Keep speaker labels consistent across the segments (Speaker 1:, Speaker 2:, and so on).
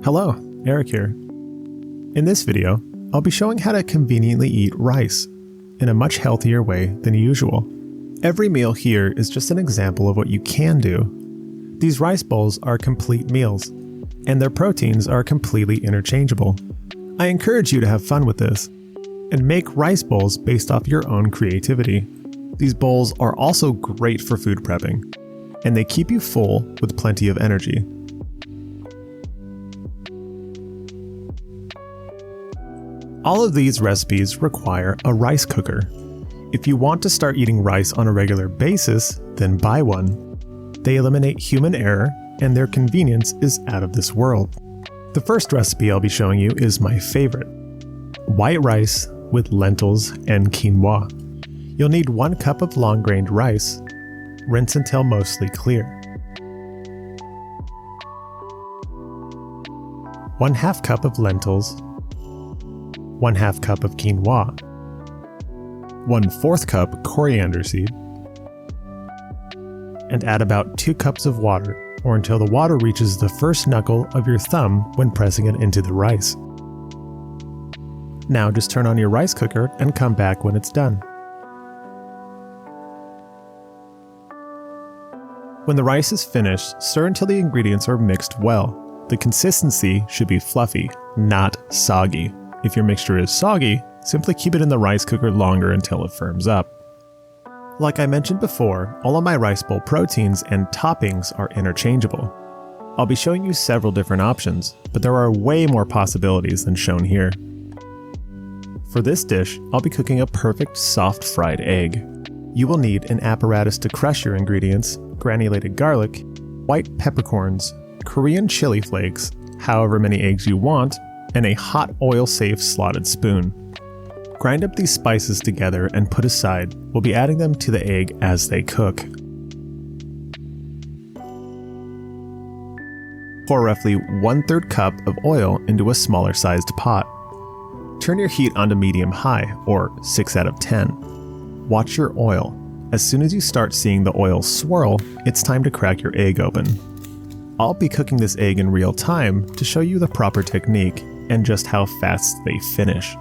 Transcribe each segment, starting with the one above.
Speaker 1: Hello, Eric here. In this video, I'll be showing how to conveniently eat rice in a much healthier way than usual. Every meal here is just an example of what you can do. These rice bowls are complete meals, and their proteins are completely interchangeable. I encourage you to have fun with this, and make rice bowls based off your own creativity. These bowls are also great for food prepping, and they keep you full with plenty of energy. All of these recipes require a rice cooker. If you want to start eating rice on a regular basis, then buy one. They eliminate human error, and their convenience is out of this world. The first recipe I'll be showing you is my favorite: white rice with lentils and quinoa. You'll need 1 cup of long-grained rice. Rinse until mostly clear. 1/2 cup of lentils. 1/2 cup of quinoa. 1/4 cup coriander seed. And add about 2 cups of water, or until the water reaches the first knuckle of your thumb when pressing it into the rice. Now just turn on your rice cooker and come back when it's done. When the rice is finished, stir until the ingredients are mixed well. The consistency should be fluffy, not soggy. If your mixture is soggy, simply keep it in the rice cooker longer until it firms up. Like I mentioned before, all of my rice bowl proteins and toppings are interchangeable. I'll be showing you several different options, but there are way more possibilities than shown here. For this dish, I'll be cooking a perfect soft fried egg. You will need an apparatus to crush your ingredients, granulated garlic, white peppercorns, Korean chili flakes, however many eggs you want, and a hot oil-safe slotted spoon. Grind up these spices together and put aside. We'll be adding them to the egg as they cook. Pour roughly 1/3 cup of oil into a smaller sized pot. Turn your heat onto medium-high, or 6 out of 10. Watch your oil. As soon as you start seeing the oil swirl, it's time to crack your egg open. I'll be cooking this egg in real time to show you the proper technique and just how fast they finish.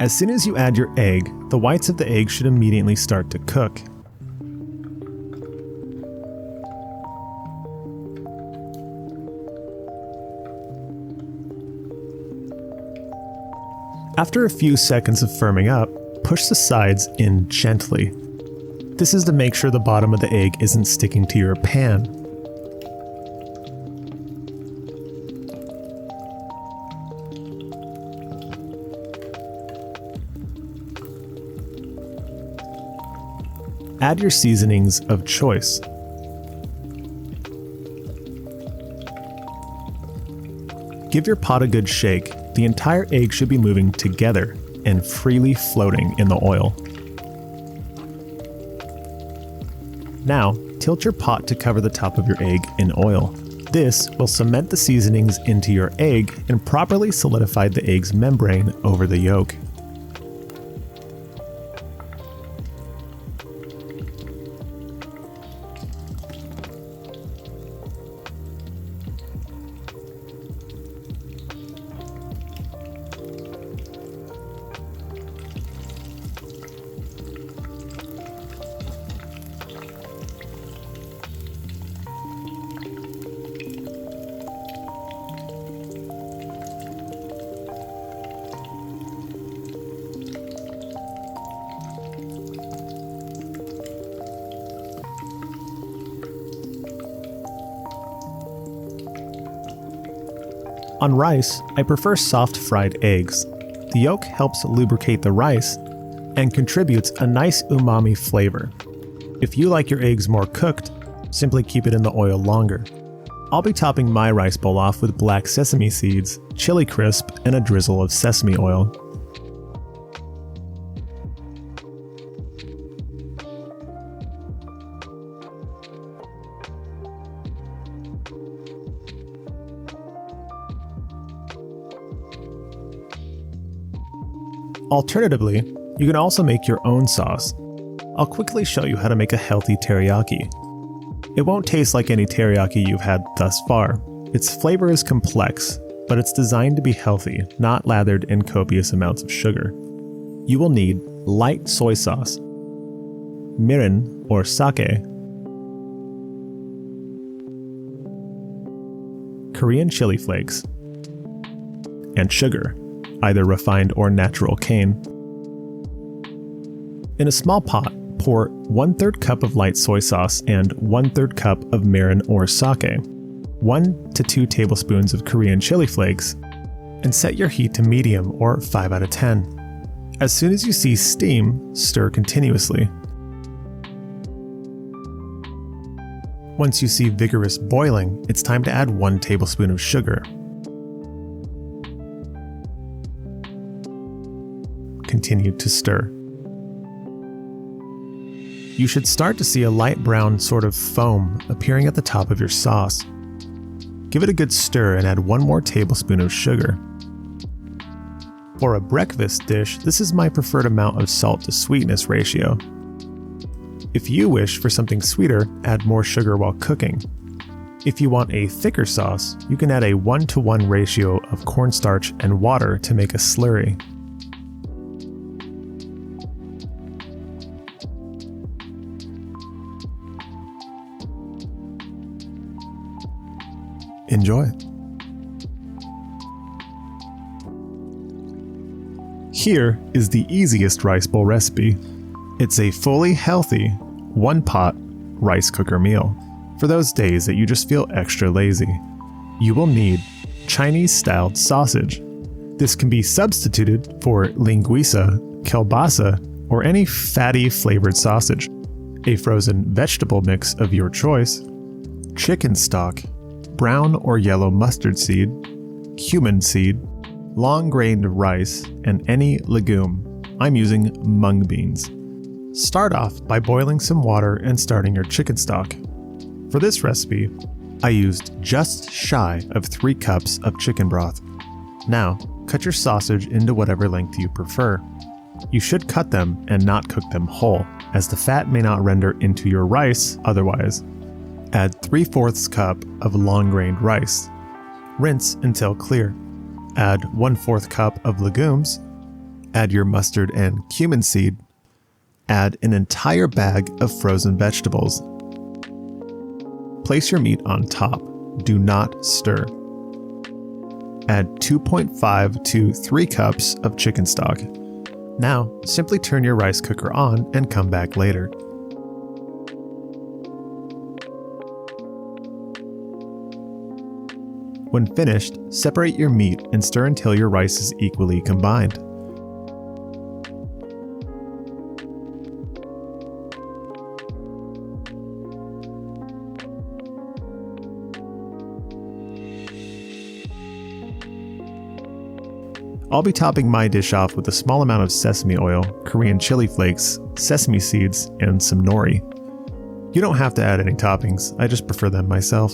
Speaker 1: As soon as you add your egg, the whites of the egg should immediately start to cook. After a few seconds of firming up, push the sides in gently. This is to make sure the bottom of the egg isn't sticking to your pan. Add your seasonings of choice. Give your pot a good shake. The entire egg should be moving together and freely floating in the oil. Now, tilt your pot to cover the top of your egg in oil. This will cement the seasonings into your egg and properly solidify the egg's membrane over the yolk. On rice, I prefer soft fried eggs. The yolk helps lubricate the rice and contributes a nice umami flavor. If you like your eggs more cooked, simply keep it in the oil longer. I'll be topping my rice bowl off with black sesame seeds, chili crisp, and a drizzle of sesame oil. Alternatively, you can also make your own sauce. I'll quickly show you how to make a healthy teriyaki. It won't taste like any teriyaki you've had thus far. Its flavor is complex, but it's designed to be healthy, not lathered in copious amounts of sugar. You will need light soy sauce, mirin or sake, Korean chili flakes, and sugar, either refined or natural cane. In a small pot, pour 1/3 cup of light soy sauce and 1/3 cup of mirin or sake, 1 to 2 tablespoons of Korean chili flakes, and set your heat to medium or 5 out of 10. As soon as you see steam, stir continuously. Once you see vigorous boiling, it's time to add 1 tablespoon of sugar. Continue to stir. You should start to see a light brown sort of foam appearing at the top of your sauce. Give it a good stir and add 1 more tablespoon of sugar. For a breakfast dish, this is my preferred amount of salt to sweetness ratio. If you wish for something sweeter, add more sugar while cooking. If you want a thicker sauce, you can add a 1-to-1 ratio of cornstarch and water to make a slurry. Enjoy. Here is the easiest rice bowl recipe. It's a fully healthy, one-pot rice cooker meal for those days that you just feel extra lazy. You will need Chinese-styled sausage. This can be substituted for linguiça, kielbasa, or any fatty flavored sausage. A frozen vegetable mix of your choice, chicken stock, brown or yellow mustard seed, cumin seed, long-grained rice, and any legume. I'm using mung beans. Start off by boiling some water and starting your chicken stock. For this recipe, I used just shy of 3 cups of chicken broth. Now, cut your sausage into whatever length you prefer. You should cut them and not cook them whole, as the fat may not render into your rice otherwise. Add 3/4 cup of long-grained rice. Rinse until clear. Add 1/4 cup of legumes. Add your mustard and cumin seed. Add an entire bag of frozen vegetables. Place your meat on top. Do not stir. Add 2.5 to 3 cups of chicken stock. Now, simply turn your rice cooker on and come back later. When finished, separate your meat and stir until your rice is equally combined. I'll be topping my dish off with a small amount of sesame oil, Korean chili flakes, sesame seeds, and some nori. You don't have to add any toppings, I just prefer them myself.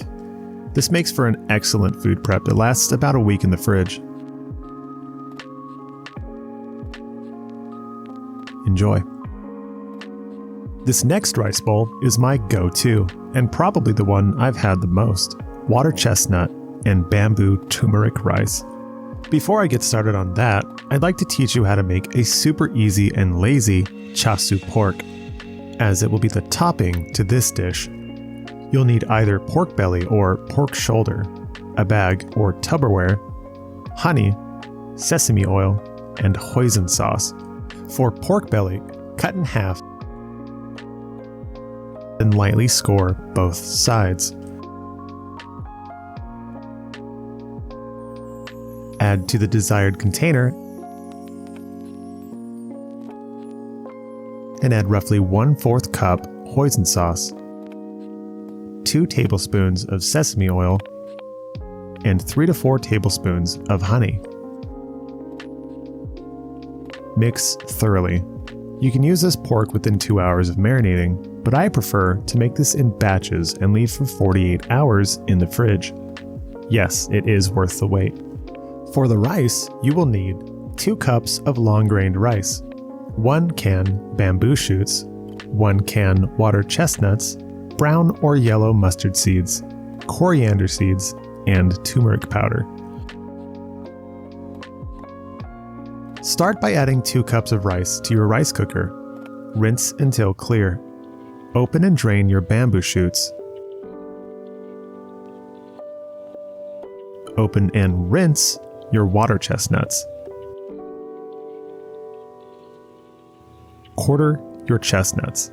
Speaker 1: This makes for an excellent food prep that lasts about a week in the fridge. Enjoy. This next rice bowl is my go-to, and probably the one I've had the most: water chestnut and bamboo turmeric rice. Before I get started on that, I'd like to teach you how to make a super easy and lazy chasu pork, as it will be the topping to this dish. You'll need either pork belly or pork shoulder, a bag or Tupperware, honey, sesame oil, and hoisin sauce. For pork belly, cut in half and lightly score both sides. Add to the desired container and add roughly 1/4 cup hoisin sauce, 2 tablespoons of sesame oil, and 3 to 4 tablespoons of honey. Mix thoroughly. You can use this pork within 2 hours of marinating, but I prefer to make this in batches and leave for 48 hours in the fridge. Yes, it is worth the wait. For the rice, you will need 2 cups of long-grained rice, 1 can bamboo shoots, 1 can water chestnuts, brown or yellow mustard seeds, coriander seeds, and turmeric powder. Start by adding 2 cups of rice to your rice cooker. Rinse until clear. Open and drain your bamboo shoots. Open and rinse your water chestnuts. Quarter your chestnuts.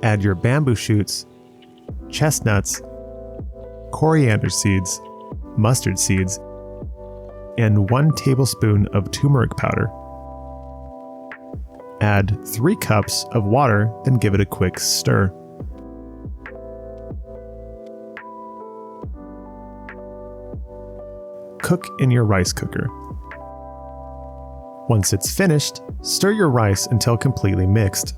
Speaker 1: Add your bamboo shoots, chestnuts, coriander seeds, mustard seeds, and 1 tablespoon of turmeric powder. Add 3 cups of water, then give it a quick stir. Cook in your rice cooker. Once it's finished, stir your rice until completely mixed.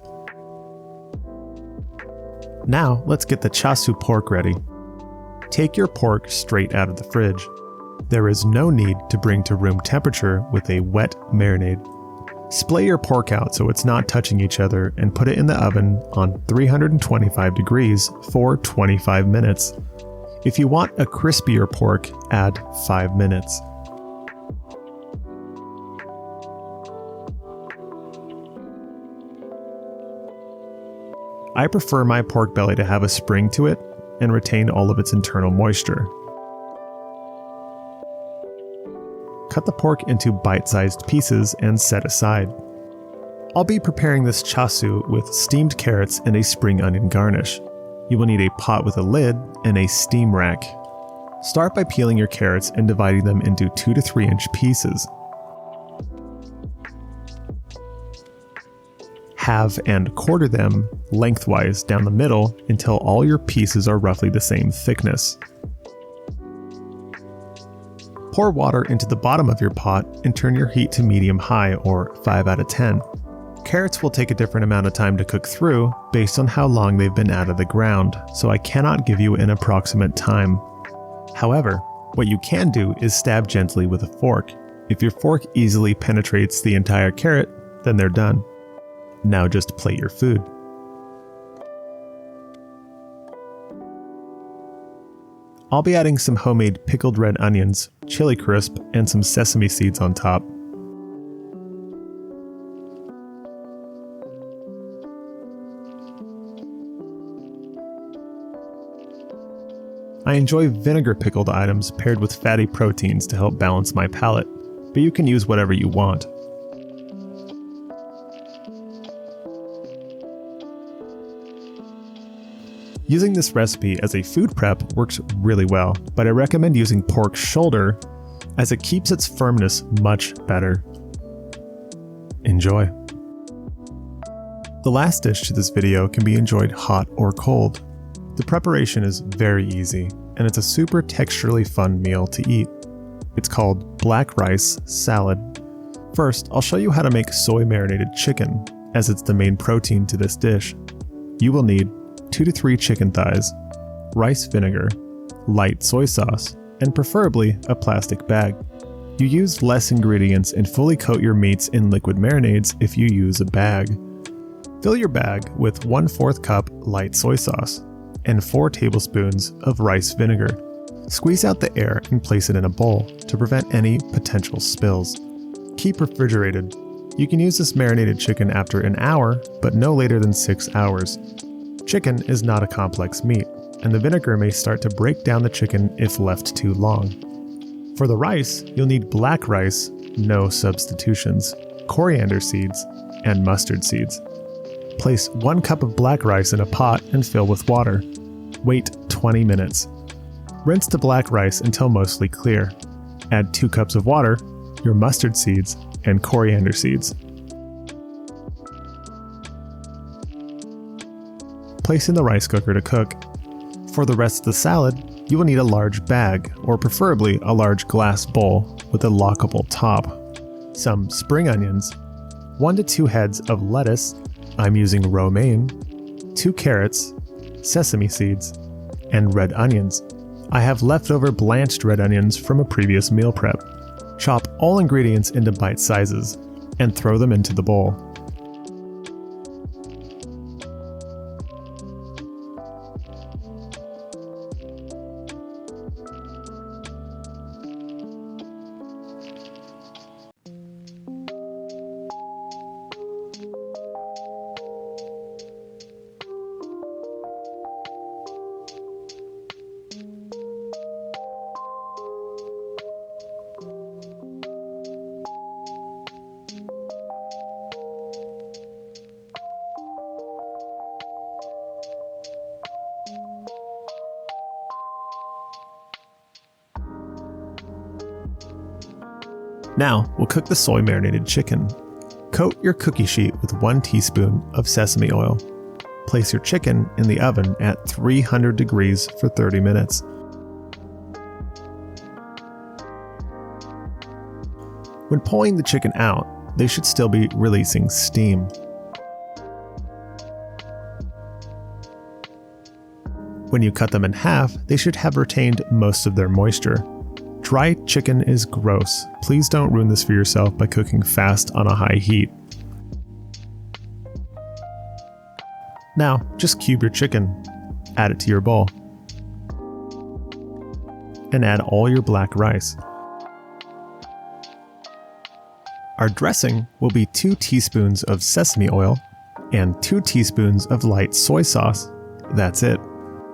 Speaker 1: Now let's get the chasu pork ready. Take your pork straight out of the fridge. There is no need to bring to room temperature with a wet marinade. Splay your pork out so it's not touching each other and put it in the oven on 325 degrees for 25 minutes. If you want a crispier pork, add 5 minutes. I prefer my pork belly to have a spring to it and retain all of its internal moisture. Cut the pork into bite-sized pieces and set aside. I'll be preparing this chasu with steamed carrots and a spring onion garnish. You will need a pot with a lid and a steam rack. Start by peeling your carrots and dividing them into 2 to 3 inch pieces. Halve and quarter them lengthwise down the middle until all your pieces are roughly the same thickness. Pour water into the bottom of your pot and turn your heat to medium-high or 5 out of 10. Carrots will take a different amount of time to cook through based on how long they've been out of the ground, so I cannot give you an approximate time. However, what you can do is stab gently with a fork. If your fork easily penetrates the entire carrot, then they're done. Now just plate your food. I'll be adding some homemade pickled red onions, chili crisp, and some sesame seeds on top. I enjoy vinegar pickled items paired with fatty proteins to help balance my palate, but you can use whatever you want. Using this recipe as a food prep works really well, but I recommend using pork shoulder as it keeps its firmness much better. Enjoy. The last dish to this video can be enjoyed hot or cold. The preparation is very easy, and it's a super texturally fun meal to eat. It's called black rice salad. First, I'll show you how to make soy marinated chicken, as it's the main protein to this dish. You will need 2 to 3 chicken thighs, rice vinegar, light soy sauce, and preferably a plastic bag. You use less ingredients and fully coat your meats in liquid marinades if you use a bag. Fill your bag with 1/4 cup light soy sauce and 4 tablespoons of rice vinegar. Squeeze out the air and place it in a bowl to prevent any potential spills. Keep refrigerated. You can use this marinated chicken after an hour, but no later than 6 hours. Chicken is not a complex meat, and the vinegar may start to break down the chicken if left too long. For the rice, you'll need black rice, no substitutions, coriander seeds, and mustard seeds. Place 1 cup of black rice in a pot and fill with water. Wait 20 minutes. Rinse the black rice until mostly clear. Add 2 cups of water, your mustard seeds, and coriander seeds. Place in the rice cooker to cook. For the rest of the salad, you will need a large bag, or preferably a large glass bowl with a lockable top, some spring onions, 1 to 2 heads of lettuce, I'm using romaine, 2 carrots, sesame seeds, and red onions. I have leftover blanched red onions from a previous meal prep. Chop all ingredients into bite sizes and throw them into the bowl. Now, we'll cook the soy marinated chicken. Coat your cookie sheet with 1 teaspoon of sesame oil. Place your chicken in the oven at 300 degrees for 30 minutes. When pulling the chicken out, they should still be releasing steam. When you cut them in half, they should have retained most of their moisture. Dry chicken is gross. Please don't ruin this for yourself by cooking fast on a high heat. Now, just cube your chicken, add it to your bowl, and add all your black rice. Our dressing will be 2 teaspoons of sesame oil and 2 teaspoons of light soy sauce. That's it.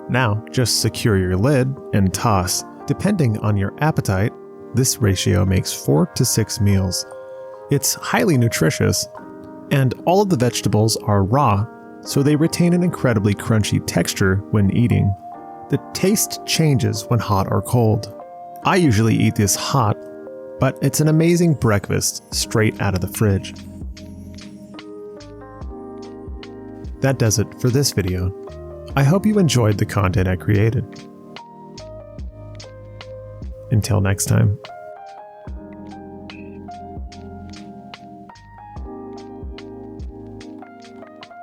Speaker 1: Now, just secure your lid and toss. Depending on your appetite, this ratio makes 4 to 6 meals. It's highly nutritious, and all of the vegetables are raw, so they retain an incredibly crunchy texture when eating. The taste changes when hot or cold. I usually eat this hot, but it's an amazing breakfast straight out of the fridge. That does it for this video. I hope you enjoyed the content I created. Until next time.